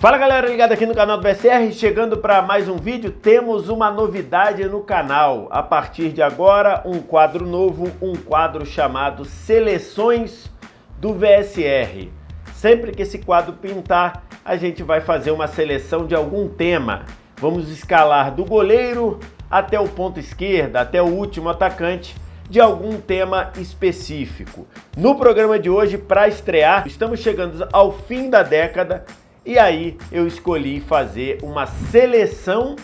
Fala galera, ligado aqui no canal do BSR, chegando para mais um vídeo. Temos uma novidade no canal. A partir de agora, um quadro novo, um quadro chamado Seleções do VSR. Sempre que esse quadro pintar, a gente vai fazer uma seleção de algum tema. Vamos escalar do goleiro até o ponta esquerda, até o último atacante, de algum tema específico. No programa de hoje, para estrear, estamos chegando ao fim da década. E aí eu escolhi fazer uma seleção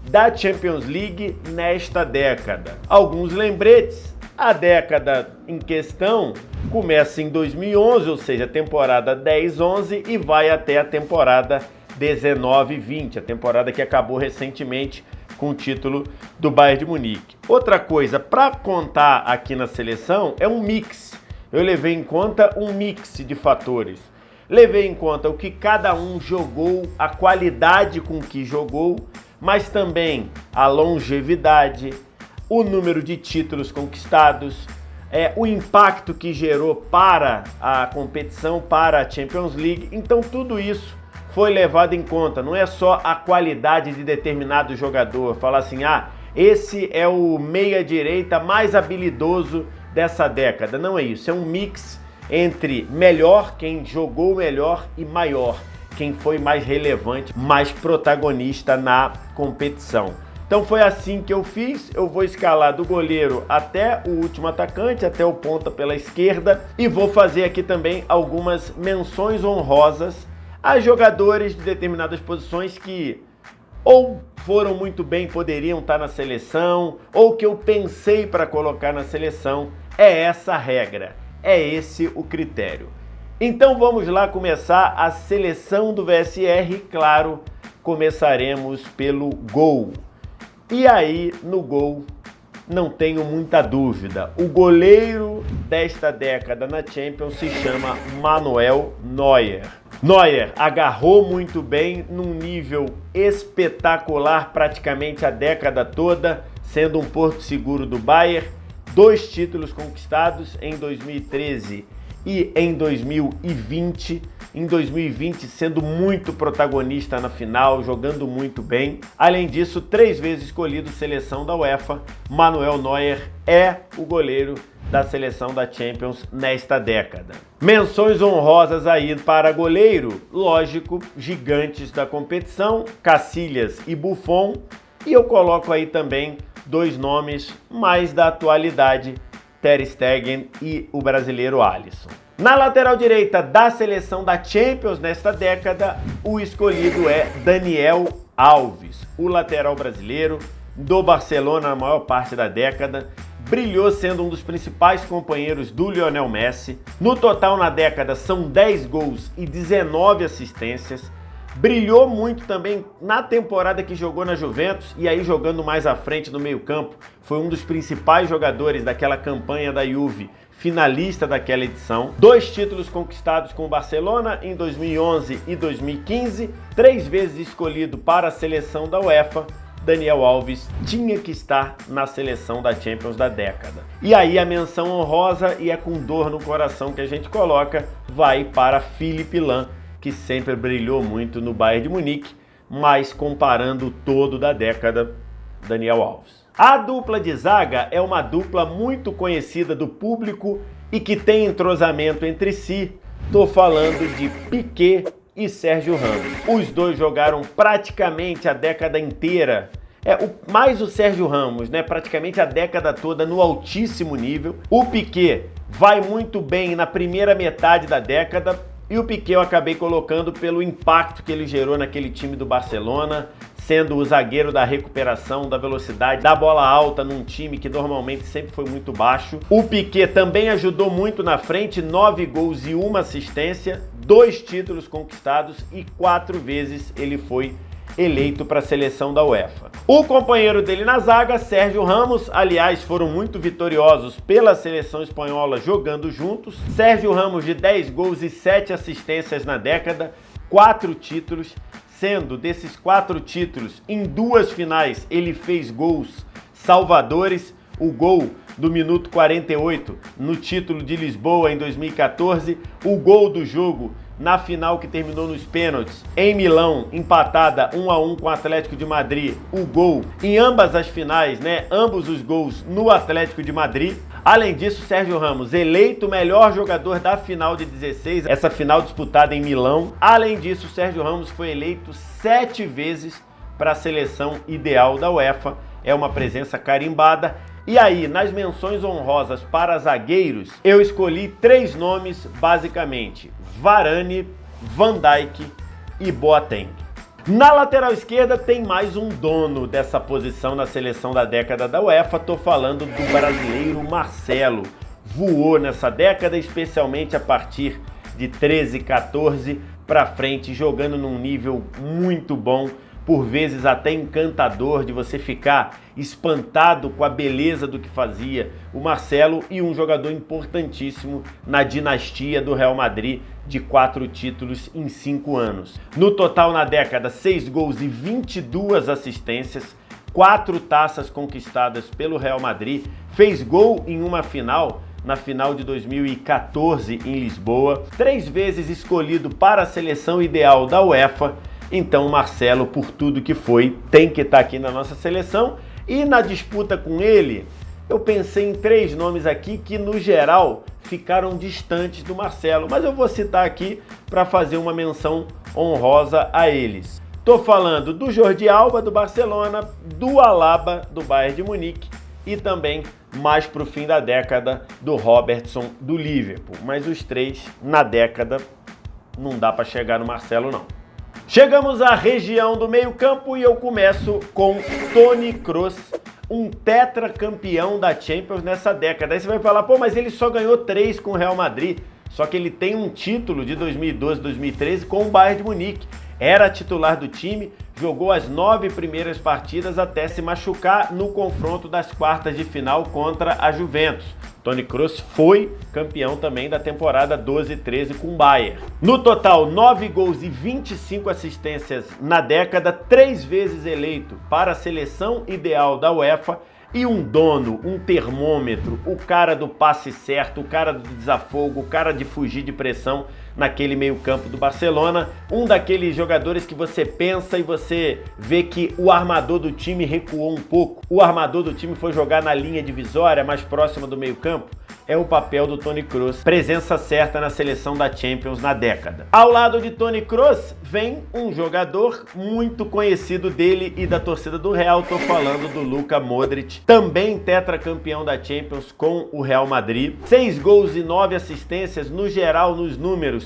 da Champions League nesta década. Alguns lembretes: a década em questão começa em 2011, ou seja, a temporada 10-11 e vai até a temporada 19-20, a temporada que acabou recentemente com o título do Bayern de Munique. Outra coisa para contar aqui na seleção é um mix. Eu levei em conta um mix de fatores. Levei em conta o que cada um jogou, a qualidade com que jogou, mas também a longevidade, o número de títulos conquistados, o impacto que gerou para a competição, para a Champions League. Então tudo isso foi levado em conta. Não é só a qualidade de determinado jogador, falar assim, esse é o meia-direita mais habilidoso dessa década. Não é isso, é um mix entre melhor, quem jogou melhor, e maior, quem foi mais relevante, mais protagonista na competição. Então foi assim que eu fiz. Eu vou escalar do goleiro até o último atacante, até o ponta pela esquerda, e vou fazer aqui também algumas menções honrosas a jogadores de determinadas posições que ou foram muito bem, poderiam estar na seleção, ou que eu pensei para colocar na seleção. É essa a regra. É esse o critério. Então vamos lá começar a seleção do VSR. Claro, começaremos pelo gol. E aí, no gol, não tenho muita dúvida. O goleiro desta década na Champions se chama Manuel Neuer. Neuer agarrou muito bem, num nível espetacular, praticamente a década toda, sendo um porto seguro do Bayern. 2 títulos conquistados em 2013 e em 2020. Em 2020 sendo muito protagonista na final, jogando muito bem. Além disso, 3 vezes escolhido seleção da UEFA, Manuel Neuer é o goleiro da seleção da Champions nesta década. Menções honrosas aí para goleiro, lógico, gigantes da competição, Casillas e Buffon. E eu coloco aí também 2 nomes mais da atualidade, Ter Stegen e o brasileiro Alisson. Na lateral direita da seleção da Champions nesta década, o escolhido é Daniel Alves, o lateral brasileiro do Barcelona na maior parte da década. Brilhou sendo um dos principais companheiros do Lionel Messi. No total na década são 10 gols e 19 assistências. Brilhou muito também na temporada que jogou na Juventus, e aí jogando mais à frente no meio-campo, foi um dos principais jogadores daquela campanha da Juve, finalista daquela edição. 2 títulos conquistados com o Barcelona em 2011 e 2015, 3 vezes escolhido para a seleção da UEFA. Daniel Alves tinha que estar na seleção da Champions da década. E aí a menção honrosa, e é com dor no coração que a gente coloca, vai para Philipp Lahm, que sempre brilhou muito no Bayern de Munique, mas comparando o todo da década, Daniel Alves. A dupla de zaga é uma dupla muito conhecida do público e que tem entrosamento entre si. Estou falando de Piqué e Sérgio Ramos. Os dois jogaram praticamente a década inteira, mais o Sérgio Ramos, praticamente a década toda no altíssimo nível. O Piqué vai muito bem na primeira metade da década, e o Piqué eu acabei colocando pelo impacto que ele gerou naquele time do Barcelona, sendo o zagueiro da recuperação, da velocidade, da bola alta num time que normalmente sempre foi muito baixo. O Piqué também ajudou muito na frente, 9 gols e 1 assistência, 2 títulos conquistados e 4 vezes ele foi eleito para a seleção da UEFA. O companheiro dele na zaga, Sérgio Ramos, aliás, foram muito vitoriosos pela seleção espanhola jogando juntos. Sérgio Ramos de 10 gols e 7 assistências na década, 4 títulos, sendo desses 4 títulos, em 2 finais ele fez gols salvadores. O gol do minuto 48 no título de Lisboa em 2014, o gol do jogo na final que terminou nos pênaltis, em Milão, empatada 1-1 com o Atlético de Madrid, o gol em ambas as finais, né? Ambos os gols no Atlético de Madrid. Além disso, Sérgio Ramos, eleito o melhor jogador da final de 16, essa final disputada em Milão. Além disso, Sérgio Ramos foi eleito 7 vezes para a seleção ideal da UEFA, é uma presença carimbada. E aí, nas menções honrosas para zagueiros, eu escolhi 3 nomes basicamente: Varane, Van Dijk e Boateng. Na lateral esquerda tem mais um dono dessa posição na seleção da década da UEFA, tô falando do brasileiro Marcelo. Voou nessa década, especialmente a partir de 13, 14 para frente, jogando num nível muito bom, por vezes até encantador, de você ficar espantado com a beleza do que fazia o Marcelo, e um jogador importantíssimo na dinastia do Real Madrid de 4 títulos em 5 anos. No total na década, 6 gols e 22 assistências, 4 taças conquistadas pelo Real Madrid, fez gol em uma final, na final de 2014 em Lisboa, 3 vezes escolhido para a seleção ideal da UEFA. Então, Marcelo, por tudo que foi, tem que estar aqui na nossa seleção. E na disputa com ele, eu pensei em 3 nomes aqui que, no geral, ficaram distantes do Marcelo, mas eu vou citar aqui para fazer uma menção honrosa a eles. Estou falando do Jordi Alba, do Barcelona, do Alaba, do Bayern de Munique, e também, mais para o fim da década, do Robertson, do Liverpool. Mas os 3, na década, não dá para chegar no Marcelo, não. Chegamos à região do meio-campo e eu começo com Toni Kroos, um tetracampeão da Champions nessa década. Aí você vai falar, pô, mas ele só ganhou 3 com o Real Madrid, só que ele tem um título de 2012, 2013 com o Bayern de Munique. Era titular do time, jogou as 9 primeiras partidas até se machucar no confronto das quartas de final contra a Juventus. Toni Kroos foi campeão também da temporada 12-13 com o Bayern. No total, 9 gols e 25 assistências na década, 3 vezes eleito para a seleção ideal da UEFA, e um dono, um termômetro, o cara do passe certo, o cara do desafogo, o cara de fugir de pressão naquele meio-campo do Barcelona, um daqueles jogadores que você pensa e você vê que o armador do time recuou um pouco, o armador do time foi jogar na linha divisória, mais próxima do meio-campo. É o papel do Toni Kroos, presença certa na seleção da Champions na década. Ao lado de Toni Kroos vem um jogador muito conhecido dele e da torcida do Real, tô falando do Luka Modric, também tetracampeão da Champions com o Real Madrid. 6 gols e 9 assistências, no geral, nos números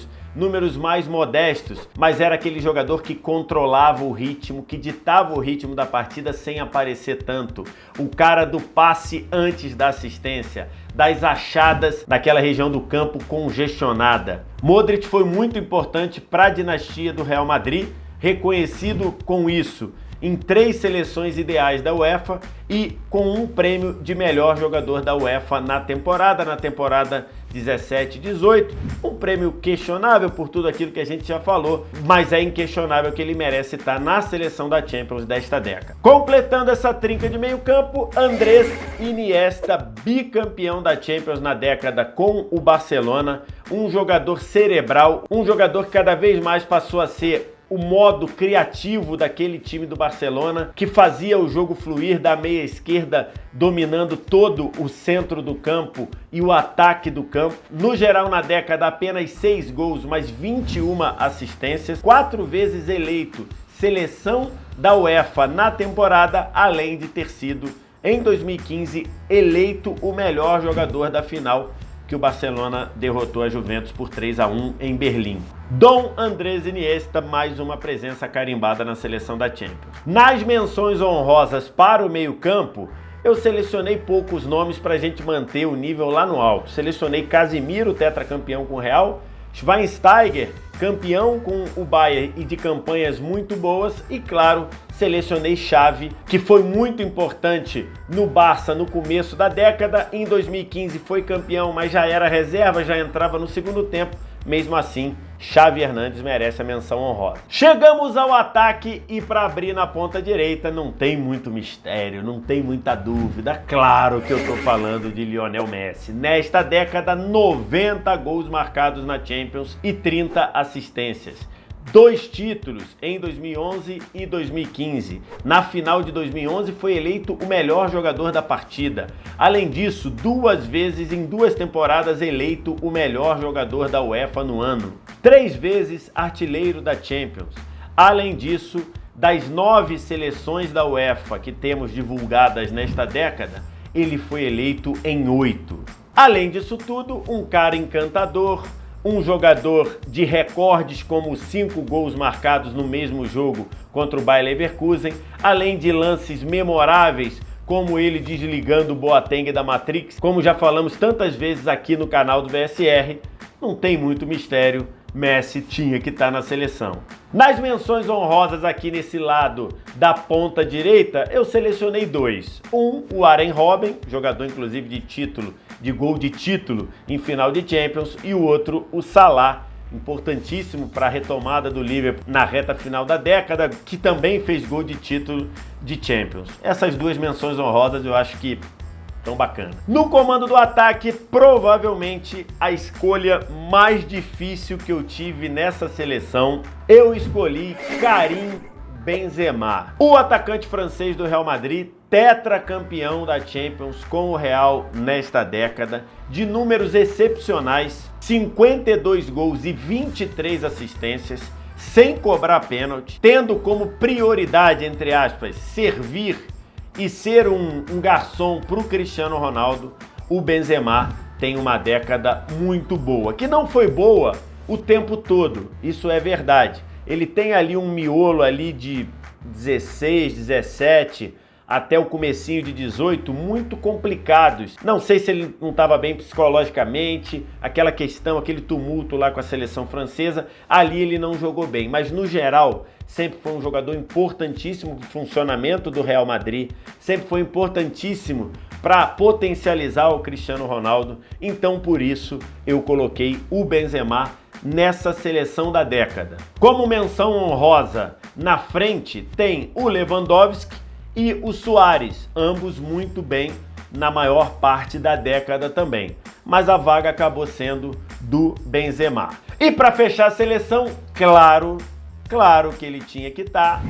mais modestos, mas era aquele jogador que controlava o ritmo, que ditava o ritmo da partida sem aparecer tanto. O cara do passe antes da assistência, das achadas naquela região do campo congestionada. Modric foi muito importante para a dinastia do Real Madrid, reconhecido com isso em 3 seleções ideais da UEFA e com um prêmio de melhor jogador da UEFA na temporada 17-18, um prêmio questionável por tudo aquilo que a gente já falou, mas é inquestionável que ele merece estar na seleção da Champions desta década. Completando essa trinca de meio campo, Andrés Iniesta, bicampeão da Champions na década com o Barcelona, um jogador cerebral, um jogador que cada vez mais passou a ser o modo criativo daquele time do Barcelona, que fazia o jogo fluir da meia esquerda, dominando todo o centro do campo e o ataque do campo. No geral, na década, apenas 6 gols, mas 21 assistências, 4 vezes eleito seleção da UEFA na temporada, além de ter sido, em 2015, eleito o melhor jogador da final que o Barcelona derrotou a Juventus por 3-1 em Berlim. Dom Andrés Iniesta, mais uma presença carimbada na seleção da Champions. Nas menções honrosas para o meio-campo, eu selecionei poucos nomes para a gente manter o nível lá no alto. Selecionei Casemiro, tetracampeão com o Real, Schweinsteiger, campeão com o Bayern e de campanhas muito boas, e claro, selecionei Xavi, que foi muito importante no Barça no começo da década. Em 2015 foi campeão, mas já era reserva, já entrava no segundo tempo, mesmo assim, Xavi Hernandes merece a menção honrosa. Chegamos ao ataque e para abrir na ponta direita não tem muito mistério, não tem muita dúvida. Claro que eu tô falando de Lionel Messi. Nesta década, 90 gols marcados na Champions e 30 assistências. 2 títulos em 2011 e 2015. Na final de 2011 foi eleito o melhor jogador da partida. Além disso, 2 vezes em 2 temporadas eleito o melhor jogador da UEFA no ano. 3 vezes artilheiro da Champions. Além disso, das 9 seleções da UEFA que temos divulgadas nesta década, ele foi eleito em 8. Além disso tudo, um cara encantador, um jogador de recordes como 5 gols marcados no mesmo jogo contra o Bayer Leverkusen, além de lances memoráveis como ele desligando o Boateng da Matrix, como já falamos tantas vezes aqui no canal do VSR, não tem muito mistério, Messi tinha que estar na seleção. Nas menções honrosas aqui nesse lado da ponta direita, eu selecionei 2. O Arjen Robben, jogador inclusive de gol de título em final de Champions, e o outro, o Salah, importantíssimo para a retomada do Liverpool na reta final da década, que também fez gol de título de Champions. Essas 2 menções honrosas eu acho que tão bacana. No comando do ataque, provavelmente a escolha mais difícil que eu tive nessa seleção, eu escolhi Karim Benzema, o atacante francês do Real Madrid, tetracampeão da Champions com o Real nesta década, de números excepcionais, 52 gols e 23 assistências, sem cobrar pênalti, tendo como prioridade, entre aspas, servir e ser um garçom para o Cristiano Ronaldo. O Benzema tem uma década muito boa, que não foi boa o tempo todo, isso é verdade. Ele tem ali um miolo ali de 16, 17 até o comecinho de 18 muito complicados. Não sei se ele não estava bem psicologicamente, aquela questão, aquele tumulto lá com a seleção francesa, ali ele não jogou bem, mas no geral sempre foi um jogador importantíssimo para o funcionamento do Real Madrid, sempre foi importantíssimo para potencializar o Cristiano Ronaldo, então por isso eu coloquei o Benzema nessa seleção da década. Como menção honrosa, na frente tem o Lewandowski e o Suárez, ambos muito bem na maior parte da década também, mas a vaga acabou sendo do Benzema. E para fechar a seleção, claro que ele tinha que estar,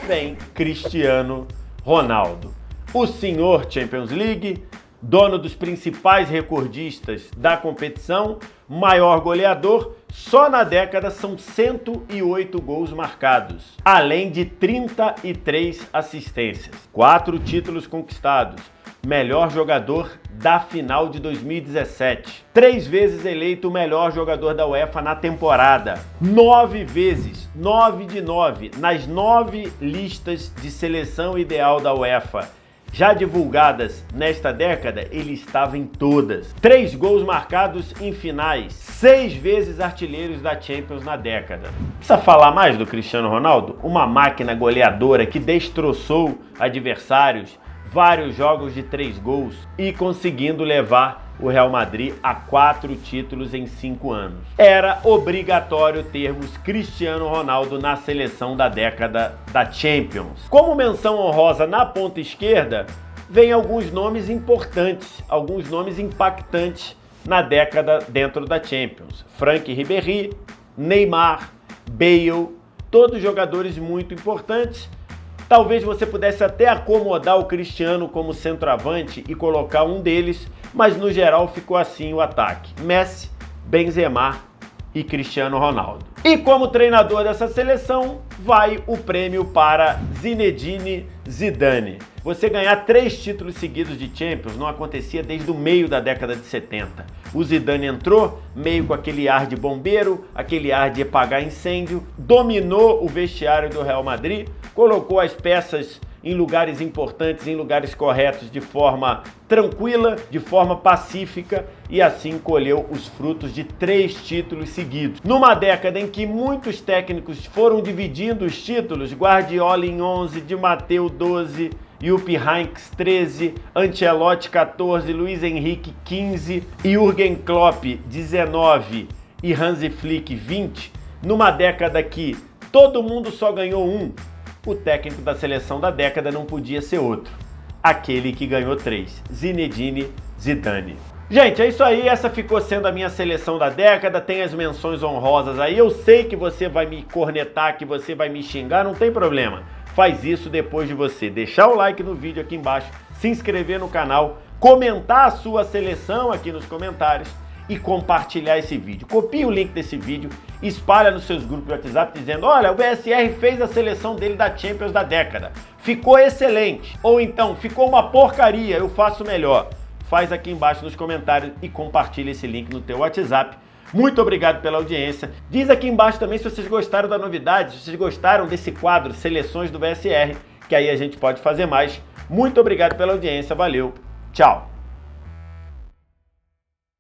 vem Cristiano Ronaldo. O senhor Champions League, dono dos principais recordistas da competição, maior goleador, só na década são 108 gols marcados, além de 33 assistências, 4 títulos conquistados, melhor jogador da final de 2017, 3 vezes eleito o melhor jogador da UEFA na temporada, 9 vezes, 9 de 9, nas 9 listas de seleção ideal da UEFA, já divulgadas nesta década, ele estava em todas. 3 gols marcados em finais, 6 vezes artilheiros da Champions na década. Precisa falar mais do Cristiano Ronaldo? Uma máquina goleadora que destroçou adversários, vários jogos de 3 gols e conseguindo levar o Real Madrid a 4 títulos em 5 anos. Era obrigatório termos Cristiano Ronaldo na seleção da década da Champions. Como menção honrosa na ponta esquerda, vem alguns nomes importantes, alguns nomes impactantes na década dentro da Champions. Franck Ribéry, Neymar, Bale, todos jogadores muito importantes. Talvez você pudesse até acomodar o Cristiano como centroavante e colocar um deles, mas no geral ficou assim o ataque: Messi, Benzema e Cristiano Ronaldo. E como treinador dessa seleção, vai o prêmio para Zinedine Zidane. Você ganhar 3 títulos seguidos de Champions não acontecia desde o meio da década de 70. O Zidane entrou meio com aquele ar de bombeiro, aquele ar de apagar incêndio, dominou o vestiário do Real Madrid, colocou as peças em lugares importantes, em lugares corretos, de forma tranquila, de forma pacífica, e assim colheu os frutos de 3 títulos seguidos. Numa década em que muitos técnicos foram dividindo os títulos, Guardiola em 11, Di Matteo 12, Jupp Heynckes 13, Ancelotti 14, Luiz Henrique 15, Jürgen Klopp 19 e Hansi Flick 20, numa década que todo mundo só ganhou um, o técnico da seleção da década não podia ser outro. Aquele que ganhou 3, Zinedine Zidane. Gente, é isso aí, essa ficou sendo a minha seleção da década, tem as menções honrosas aí, eu sei que você vai me cornetar, que você vai me xingar, não tem problema. Faz isso depois de você deixar o like no vídeo aqui embaixo, se inscrever no canal, comentar a sua seleção aqui nos comentários e compartilhar esse vídeo. Copie o link desse vídeo, espalha nos seus grupos de WhatsApp dizendo: olha, o VSR fez a seleção dele da Champions da década, ficou excelente, ou então ficou uma porcaria, eu faço melhor. Faz aqui embaixo nos comentários e compartilha esse link no teu WhatsApp. Muito obrigado pela audiência. Diz aqui embaixo também se vocês gostaram da novidade, se vocês gostaram desse quadro Seleções do VSR, que aí a gente pode fazer mais. Muito obrigado pela audiência, valeu, tchau!